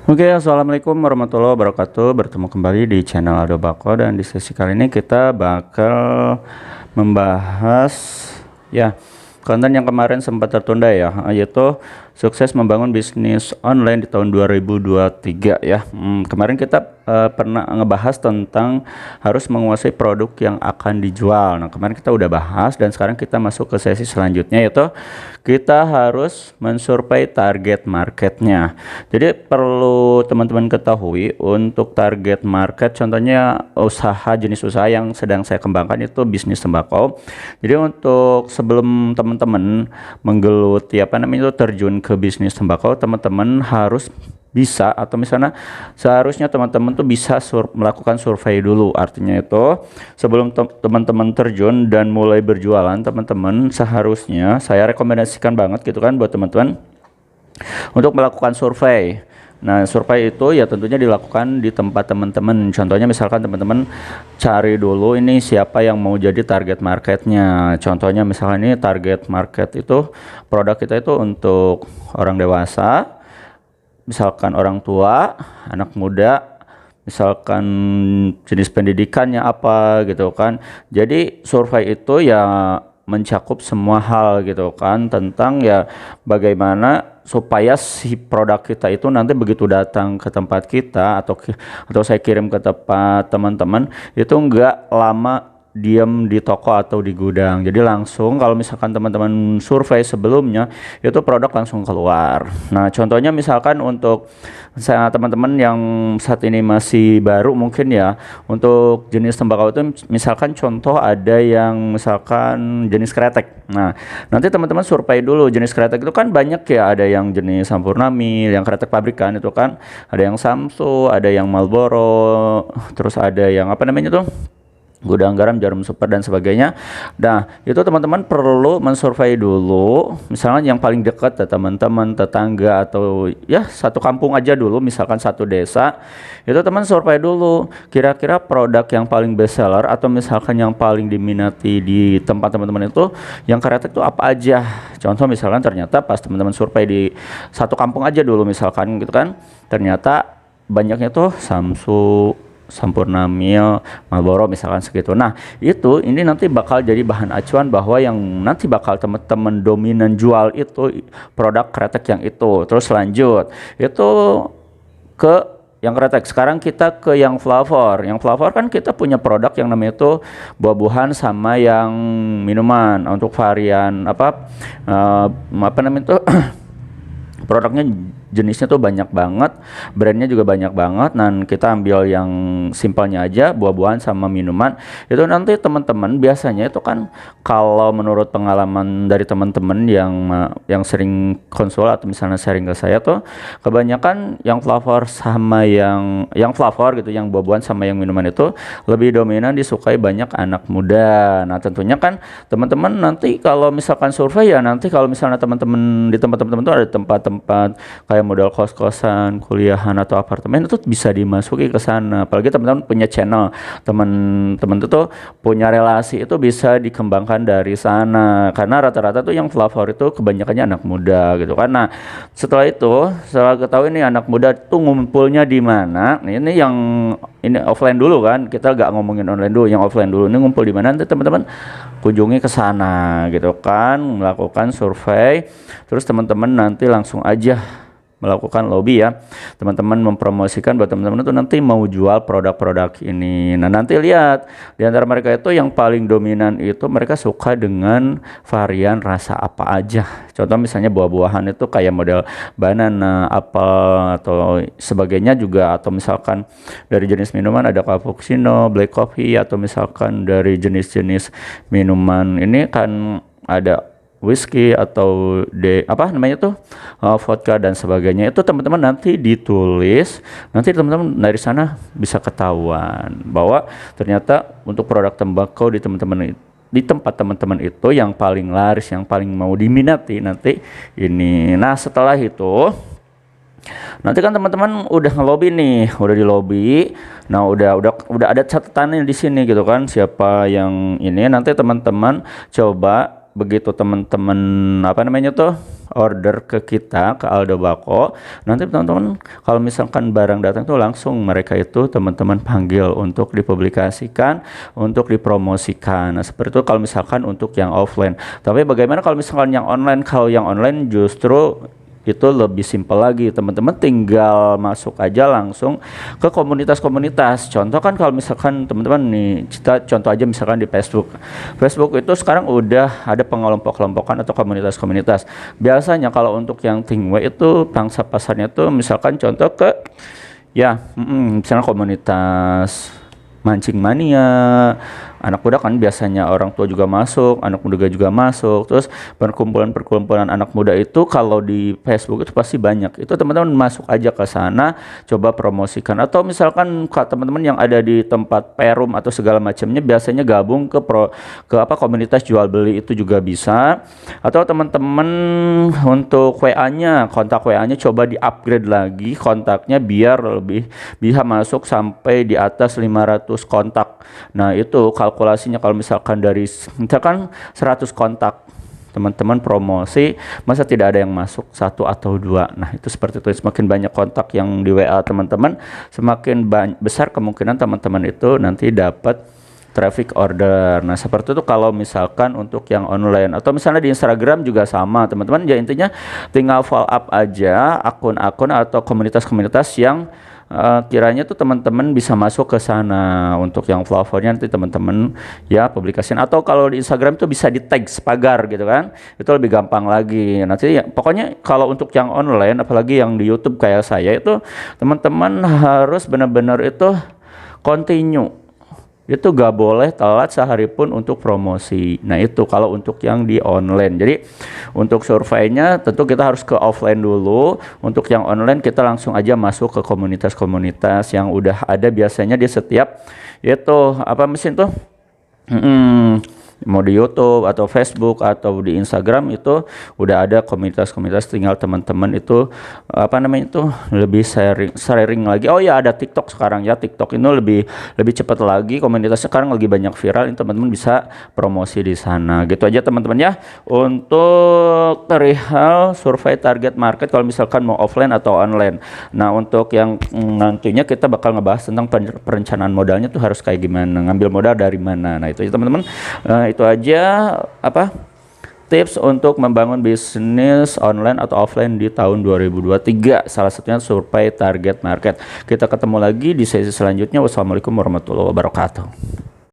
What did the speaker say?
Oke, assalamualaikum warahmatullahi wabarakatuh. Bertemu kembali di channel Aldo Bako, dan di sesi kali ini kita bakal membahas ya konten yang kemarin sempat tertunda ya, yaitu sukses membangun bisnis online di tahun 2023 ya. Kemarin kita pernah ngebahas tentang harus menguasai produk yang akan dijual. Nah, kemarin kita udah bahas dan sekarang kita masuk ke sesi selanjutnya, yaitu kita harus mensurvei target marketnya. Jadi perlu teman-teman ketahui untuk target market, contohnya usaha, jenis usaha yang sedang saya kembangkan itu bisnis tembakau. Jadi untuk sebelum teman-teman menggeluti itu terjun ke bisnis tembakau, teman-teman harus bisa, atau misalnya seharusnya teman-teman tuh bisa melakukan survei dulu. Artinya itu sebelum teman-teman terjun dan mulai berjualan, teman-teman seharusnya saya rekomendasikan banget gitu kan buat teman-teman untuk melakukan survei. Nah, survei itu ya tentunya dilakukan di tempat teman-teman. Contohnya misalkan teman-teman cari dulu ini siapa yang mau jadi target marketnya. Contohnya misalnya ini target market itu produk kita itu untuk orang dewasa, misalkan orang tua, anak muda, misalkan jenis pendidikannya apa gitu kan. Jadi survei itu ya mencakup semua hal gitu kan, tentang ya bagaimana supaya si produk kita itu nanti begitu datang ke tempat kita atau saya kirim ke tempat teman-teman itu enggak lama diam di toko atau di gudang. Jadi langsung kalau misalkan teman-teman survei sebelumnya itu produk langsung keluar. Nah, contohnya misalkan untuk saya teman-teman yang saat ini masih baru mungkin ya, untuk jenis tembakau itu misalkan contoh ada yang misalkan jenis kretek. Nah, nanti teman-teman survei dulu jenis kretek itu kan banyak ya, ada yang jenis Sampurna Mil, yang kretek pabrikan itu kan, ada yang Samsu, ada yang Marlboro, terus ada yang tuh Gudang Garam, Jarum Super dan sebagainya. Nah, itu teman-teman perlu mensurvei dulu, misalnya yang paling dekat ya, teman-teman, tetangga, atau ya satu kampung aja dulu, misalkan satu desa. Itu teman survei dulu, kira-kira produk yang paling best seller atau misalkan yang paling diminati di tempat teman-teman itu yang kreatif itu apa aja. Contoh misalkan ternyata pas teman-teman survei di satu kampung aja dulu misalkan gitu kan, ternyata banyaknya tuh Samsu, Sampurna Mil, Marlboro misalkan segitu. Nah, ini nanti bakal jadi bahan acuan bahwa yang nanti bakal teman-teman dominan jual itu produk kretek yang itu. Terus lanjut itu ke yang kretek. Sekarang kita ke yang flavor. Yang flavor kan kita punya produk yang namanya itu buah-buahan sama yang minuman. Untuk varian produknya jenisnya tuh banyak banget, brandnya juga banyak banget. Dan kita ambil yang simpelnya aja, buah-buahan sama minuman. Itu nanti teman-teman biasanya itu kan, kalau menurut pengalaman dari teman-teman yang sering konsul atau misalnya sharing ke saya tuh, kebanyakan yang flavor sama yang flavor gitu, yang buah-buahan sama yang minuman itu lebih dominan disukai banyak anak muda. Nah, tentunya kan teman-teman nanti kalau misalkan survei ya, nanti kalau misalnya teman-teman di tempat teman-teman tuh ada tempat-tempat kayak modal kos-kosan, kuliahan atau apartemen, itu bisa dimasuki ke sana. Apalagi teman-teman punya channel, teman-teman tuh punya relasi, itu bisa dikembangkan dari sana. Karena rata-rata tuh yang flavor itu kebanyakannya anak muda gitu kan. Nah, setelah ketahui nih anak muda tuh ngumpulnya di mana. Nah, ini offline dulu kan. Kita nggak ngomongin online dulu, yang offline dulu. Ini ngumpul di mana? Nanti teman-teman kunjungi ke sana gitu kan, melakukan survei. Terus teman-teman nanti langsung aja melakukan lobby ya, teman-teman mempromosikan buat teman-teman itu nanti mau jual produk-produk ini. Nah, nanti lihat di antara mereka itu yang paling dominan itu mereka suka dengan varian rasa apa aja. Contoh misalnya buah-buahan itu kayak model banana, apel atau sebagainya juga, atau misalkan dari jenis minuman ada cappuccino, black coffee, atau misalkan dari jenis-jenis minuman ini kan ada whisky atau vodka dan sebagainya. Itu teman-teman nanti ditulis, nanti teman-teman dari sana bisa ketahuan bahwa ternyata untuk produk tembakau di tempat teman-teman itu yang paling laris, yang paling mau diminati nanti ini. Nah, setelah itu nanti kan teman-teman udah ngelobi nih, udah di lobby. Nah, udah ada catatannya di sini gitu kan, siapa yang ini. Nanti teman-teman coba begitu teman-teman apa namanya tuh order ke kita ke Aldo Bako, nanti teman-teman kalau misalkan barang datang tuh langsung mereka itu teman-teman panggil untuk dipublikasikan, untuk dipromosikan. Nah, seperti itu kalau misalkan untuk yang offline. Tapi bagaimana kalau misalkan yang online? Kalau yang online justru itu lebih simpel lagi, teman-teman tinggal masuk aja langsung ke komunitas-komunitas. Contoh kan kalau misalkan teman-teman nih, kita contoh aja misalkan di Facebook. Facebook itu sekarang udah ada pengelompok-kelompokan atau komunitas-komunitas. Biasanya kalau untuk yang Tingwe itu pangsa pasarnya tuh misalkan contoh ke ya, misalnya komunitas mancing mania, anak muda kan biasanya orang tua juga masuk, anak muda juga masuk. Terus perkumpulan-perkumpulan anak muda itu kalau di Facebook itu pasti banyak. Itu teman-teman masuk aja ke sana, coba promosikan. Atau misalkan teman-teman yang ada di tempat perum atau segala macamnya biasanya gabung ke komunitas jual beli itu juga bisa. Atau teman-teman untuk WA-nya, kontak WA-nya coba di-upgrade lagi kontaknya biar lebih bisa masuk sampai di atas 500 kontak. Nah, itu kalkulasinya kalau misalkan dari misalkan 100 kontak teman-teman promosi, masa tidak ada yang masuk satu atau dua. Nah, itu seperti itu. Semakin banyak kontak yang di WA teman-teman, semakin besar kemungkinan teman-teman itu nanti dapat traffic order. Nah, seperti itu kalau misalkan untuk yang online. Atau misalnya di Instagram juga sama teman-teman, ya intinya tinggal follow up aja akun-akun atau komunitas-komunitas yang kiranya tuh teman-teman bisa masuk ke sana. Untuk yang followernya nanti teman-teman ya publikasiin, atau kalau di Instagram tuh bisa di tag sepagar gitu kan, itu lebih gampang lagi nanti ya. Pokoknya kalau untuk yang online apalagi yang di YouTube kayak saya itu teman-teman harus benar-benar itu continue, itu gak boleh telat sehari pun untuk promosi. Nah, itu kalau untuk yang di online. Jadi untuk surveinya tentu kita harus ke offline dulu. Untuk yang online kita langsung aja masuk ke komunitas-komunitas yang udah ada biasanya di setiap itu apa mesin tuh, mau di YouTube atau Facebook atau di Instagram itu udah ada komunitas-komunitas, tinggal teman-teman itu apa namanya itu lebih sharing lagi. Oh ya, ada TikTok sekarang ya. TikTok itu lebih cepat lagi, komunitasnya sekarang lagi banyak viral, teman-teman bisa promosi di sana. Gitu aja teman-teman ya untuk perihal survei target market kalau misalkan mau offline atau online. Nah, untuk yang nantinya kita bakal ngebahas tentang perencanaan modalnya tuh harus kayak gimana, ngambil modal dari mana. Nah, itu aja teman-teman. Itu aja tips untuk membangun bisnis online atau offline di tahun 2023, salah satunya survei target market. Kita ketemu lagi di sesi selanjutnya. Wassalamualaikum warahmatullahi wabarakatuh.